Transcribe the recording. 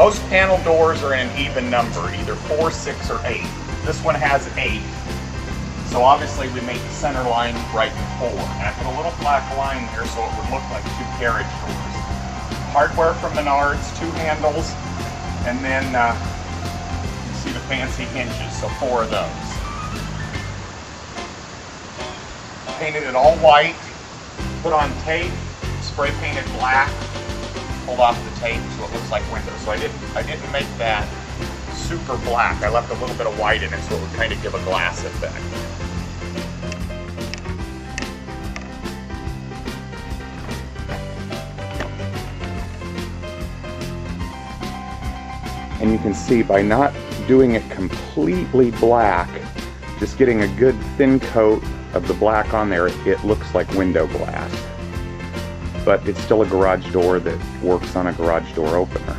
Most panel doors are in an even number, either 4, 6, or 8. This one has 8. So obviously we made the center line right in 4. And I put a little black line here so it would look like 2 carriage doors. Hardware from Menards, 2 handles, and then you see the fancy hinges, so 4 of those. Painted it all white, put on tape, spray painted black, pulled off the tape so it looks like windows. So I didn't make that super black. I left a little bit of white in it so it would kind of give a glass effect. And you can see by not doing it completely black, just getting a good thin coat of the black on there, it looks like window glass. But it's still a garage door that works on a garage door opener.